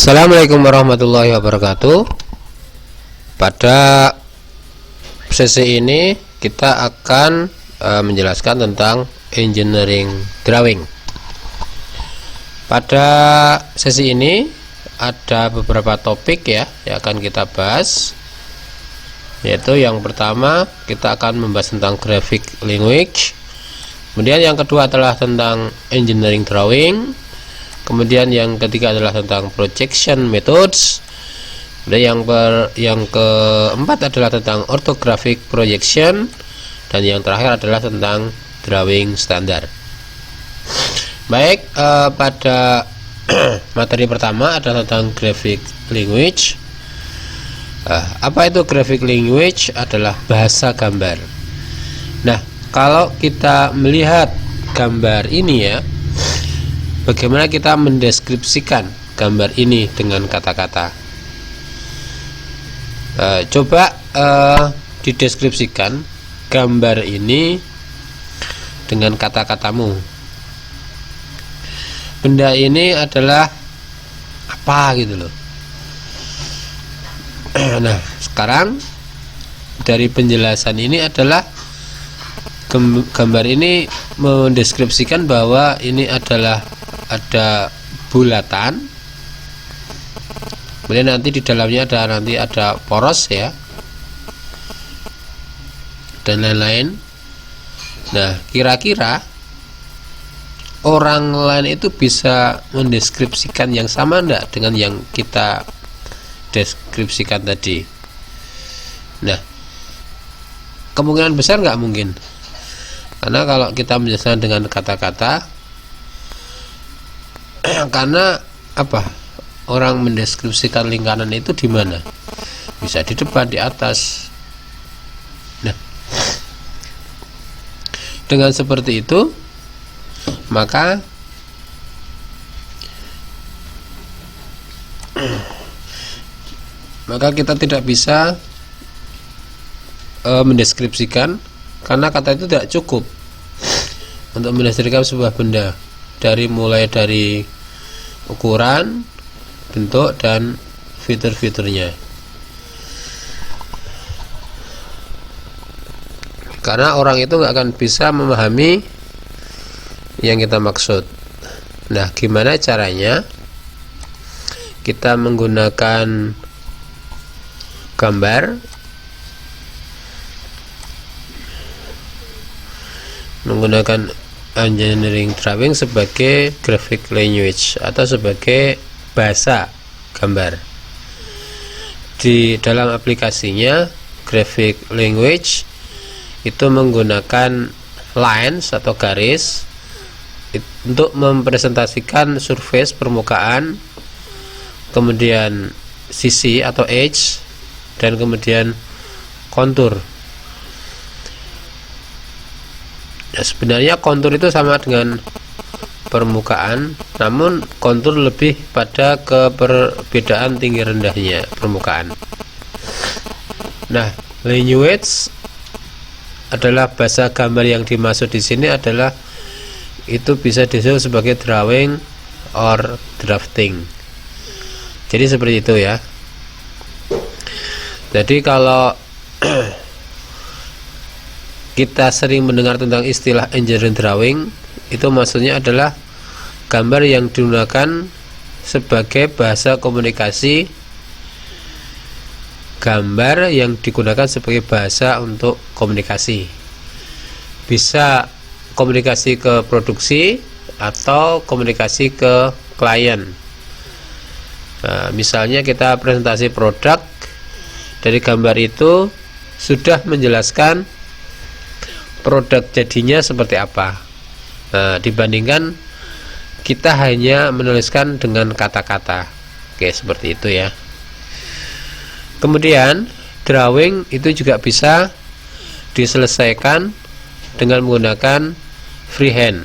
Assalamualaikum warahmatullahi wabarakatuh. Pada sesi ini kita akan menjelaskan tentang engineering drawing. Pada sesi ini ada beberapa topik yang akan kita bahas, yaitu yang pertama kita akan membahas tentang graphic language, kemudian yang kedua adalah tentang engineering drawing, kemudian yang ketiga adalah tentang projection methods, dan yang keempat adalah tentang orthographic projection, dan yang terakhir adalah tentang drawing standar. Baik, pada materi pertama adalah tentang graphic language. Apa itu graphic language? Adalah bahasa gambar. Nah, kalau kita melihat gambar ini ya, bagaimana kita mendeskripsikan gambar ini dengan kata-kata? Coba dideskripsikan gambar ini dengan kata-katamu. Benda ini adalah apa gitu loh. Nah, sekarang dari penjelasan ini adalah gambar ini mendeskripsikan bahwa ini adalah ada bulatan, kemudian nanti di dalamnya ada poros ya, dan lain-lain. Nah, kira-kira orang lain itu bisa mendeskripsikan yang sama enggak dengan yang kita deskripsikan tadi? Nah, kemungkinan besar nggak mungkin, karena kalau kita menjelaskan dengan kata-kata, karena apa? Orang mendeskripsikan lingkaran itu di mana? Bisa di depan, di atas. Nah, dengan seperti itu, maka kita tidak bisa mendeskripsikan, karena kata itu tidak cukup untuk mendeskripsikan sebuah benda, mulai dari ukuran, bentuk, dan fitur-fiturnya. Karena orang itu nggak akan bisa memahami yang kita maksud. Nah, gimana caranya? Kita menggunakan gambar, menggunakan engineering drawing sebagai graphic language atau sebagai bahasa gambar. Di dalam aplikasinya graphic language itu menggunakan lines atau garis untuk mempresentasikan surface, permukaan, kemudian sisi atau edge, dan kemudian kontur. Ya, sebenarnya kontur itu sama dengan permukaan, namun kontur lebih pada ke perbedaan tinggi rendahnya permukaan. Nah, language adalah bahasa gambar yang dimaksud di sini adalah itu bisa disebut sebagai drawing or drafting. Jadi seperti itu ya. Jadi kalau kita sering mendengar tentang istilah engineering drawing, itu maksudnya adalah gambar yang digunakan sebagai bahasa komunikasi, gambar yang digunakan sebagai bahasa untuk komunikasi. Bisa komunikasi ke produksi atau komunikasi ke klien. Nah, misalnya kita presentasi produk, dari gambar itu sudah menjelaskan produk jadinya seperti apa. Nah, dibandingkan kita hanya menuliskan dengan kata-kata. Oke, seperti itu ya. Kemudian drawing itu juga bisa diselesaikan dengan menggunakan freehand.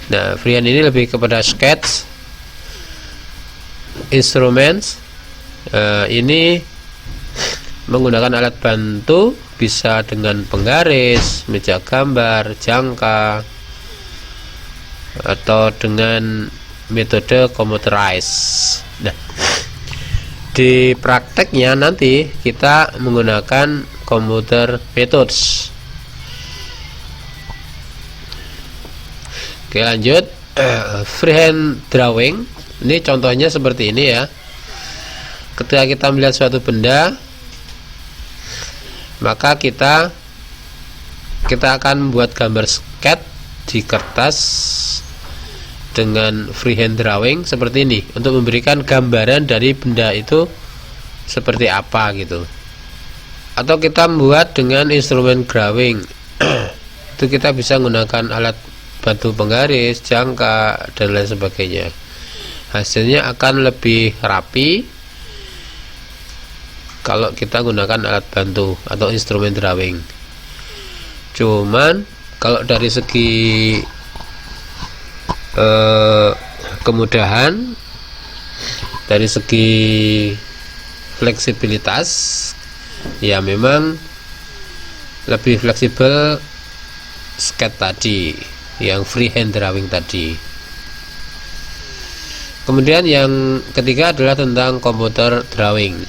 Nah, freehand ini lebih kepada sketch, instruments. Ini menggunakan alat bantu, bisa dengan penggaris, meja gambar, jangka, atau dengan metode computerized. Nah, di prakteknya nanti kita menggunakan computer methods. Oke, lanjut. Freehand drawing ini contohnya seperti ini ya. Ketika kita melihat suatu benda, maka kita akan membuat gambar sketch di kertas dengan freehand drawing seperti ini untuk memberikan gambaran dari benda itu seperti apa gitu. Atau kita membuat dengan instrumen graving. Itu kita bisa menggunakan alat bantu penggaris, jangka, dan lain sebagainya. Hasilnya akan lebih rapi kalau kita gunakan alat bantu atau instrumen drawing. Cuman kalau dari segi kemudahan, dari segi fleksibilitas, ya memang lebih fleksibel sketch tadi, yang freehand drawing tadi. Kemudian yang ketiga adalah tentang computer drawing.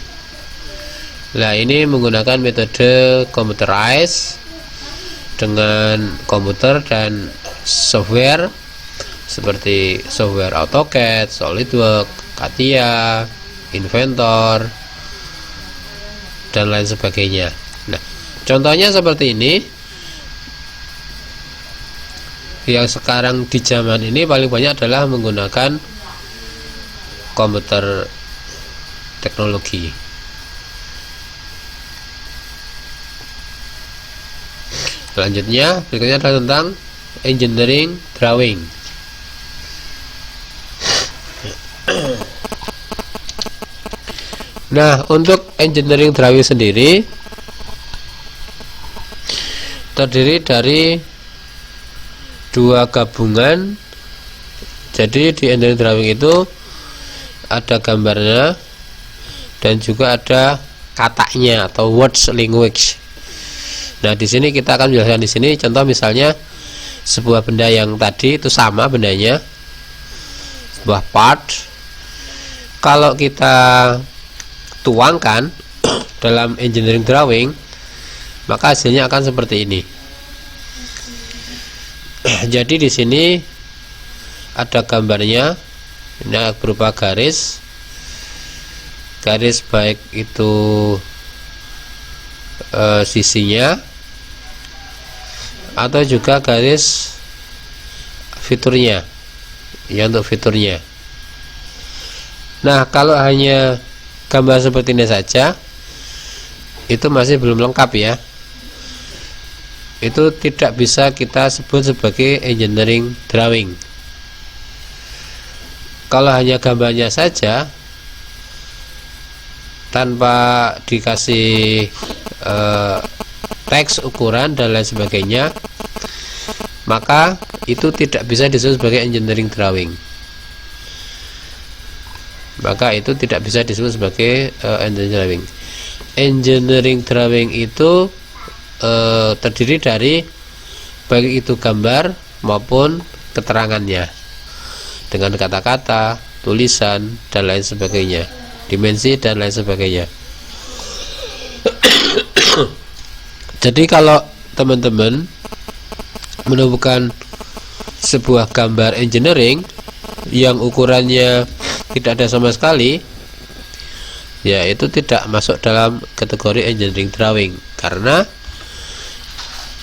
Nah, ini menggunakan metode computerized dengan komputer dan software seperti software AutoCAD, SolidWorks, CATIA, Inventor, dan lain sebagainya. Nah, contohnya seperti ini. Yang sekarang di zaman ini paling banyak adalah menggunakan komputer teknologi. Selanjutnya, berikutnya adalah tentang engineering drawing. Nah, untuk engineering drawing sendiri terdiri dari dua gabungan. Jadi di engineering drawing itu ada gambarnya dan juga ada katanya atau words language. Nah, di sini kita akan menjelaskan di sini contoh misalnya sebuah benda yang tadi itu sama bendanya, sebuah part. Kalau kita tuangkan dalam engineering drawing, maka hasilnya akan seperti ini. Jadi di sini ada gambarnya, ini berupa garis baik itu sisinya atau juga garis fiturnya, ya untuk fiturnya. Nah, kalau hanya gambar seperti ini saja, itu masih belum lengkap ya. Itu tidak bisa kita sebut sebagai engineering drawing. Kalau hanya gambarnya saja tanpa dikasih teks, ukuran, dan lain sebagainya, maka itu tidak bisa disebut sebagai engineering drawing. Engineering drawing itu terdiri dari baik itu gambar maupun keterangannya dengan kata-kata, tulisan, dan lain sebagainya, dimensi, dan lain sebagainya. Jadi kalau teman-teman menemukan sebuah gambar engineering yang ukurannya tidak ada sama sekali, ya itu tidak masuk dalam kategori engineering drawing, karena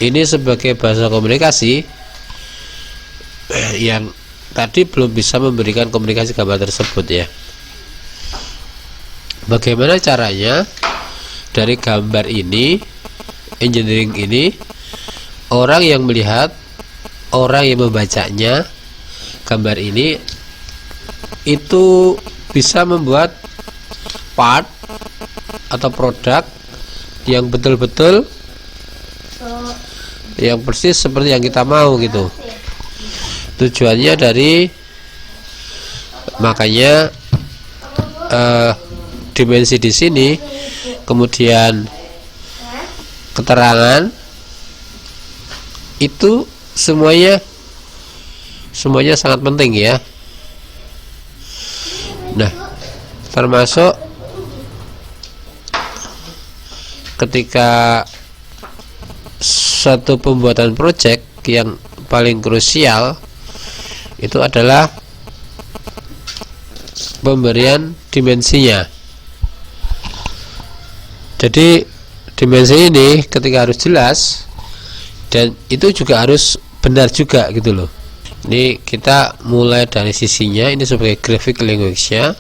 ini sebagai bahasa komunikasi yang tadi belum bisa memberikan komunikasi gambar tersebut ya. Bagaimana caranya dari gambar ini, engineering ini, orang yang melihat, orang yang membacanya gambar ini itu bisa membuat part atau produk yang betul-betul yang persis seperti yang kita mau gitu. Tujuannya makanya dimensi di sini, kemudian keterangan itu semuanya sangat penting ya. Nah, termasuk ketika satu pembuatan project yang paling krusial itu adalah pemberian dimensinya. Jadi dimensi ini ketika harus jelas dan itu juga harus benar juga gitu loh. Ini kita mulai dari sisinya, ini sebagai graphic language-nya.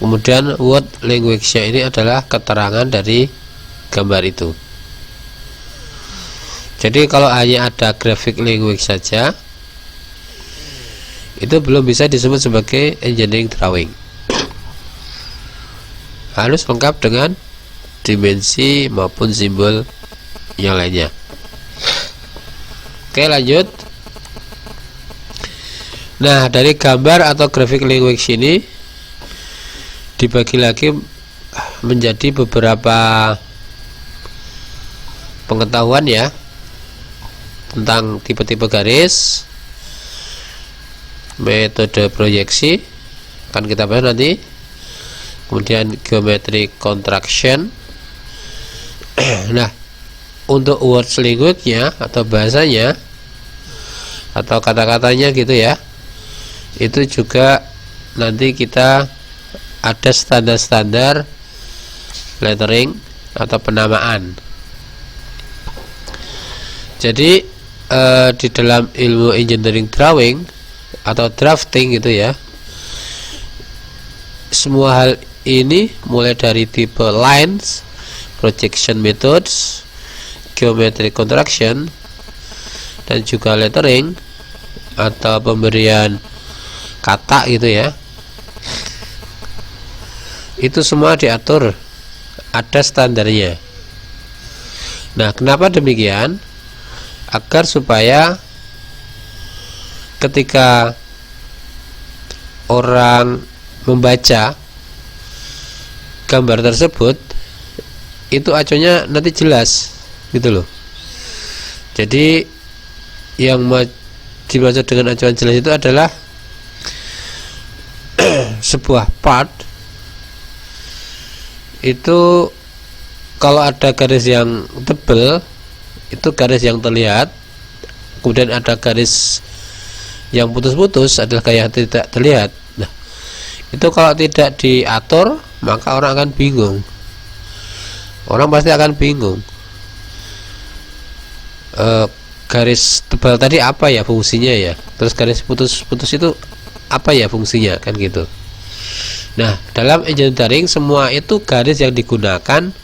Kemudian word language-nya ini adalah keterangan dari gambar itu. Jadi kalau hanya ada graphic language saja, itu belum bisa disebut sebagai engineering drawing. Harus lengkap dengan dimensi maupun simbol yang lainnya. Oke, lanjut. Nah, dari gambar atau graphic language ini dibagi lagi menjadi beberapa pengetahuan ya, tentang tipe-tipe garis, metode proyeksi akan kita bahas nanti, kemudian geometric contraction. Nah, untuk words language-nya atau bahasanya atau kata-katanya gitu ya, itu juga nanti kita ada standar-standar lettering atau penamaan. Jadi di dalam ilmu engineering drawing atau drafting gitu ya, semua hal ini mulai dari tipe lines, projection methods, geometric contraction, dan juga lettering atau pemberian kata gitu ya, itu semua diatur, ada standarnya. Nah, kenapa demikian? Agar supaya ketika orang membaca gambar tersebut itu acuannya nanti jelas gitu loh. Jadi yang dimaksud dengan acuan jelas itu adalah sebuah part itu kalau ada garis yang tebal itu garis yang terlihat, kemudian ada garis yang putus-putus adalah kayak tidak terlihat. Nah, itu kalau tidak diatur maka orang akan bingung. Orang pasti akan bingung. Garis tebal tadi apa ya fungsinya ya? Terus garis putus-putus itu apa ya fungsinya, kan gitu. Nah, dalam engineering semua itu garis yang digunakan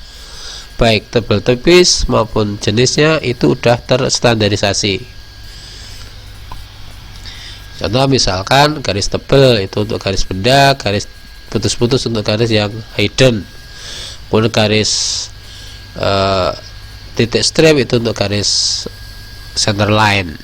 baik tebal tipis maupun jenisnya itu udah terstandarisasi. Contoh misalkan garis tebal itu untuk garis benda, garis putus-putus untuk garis yang hidden, kemudian garis titik strip itu untuk garis center line.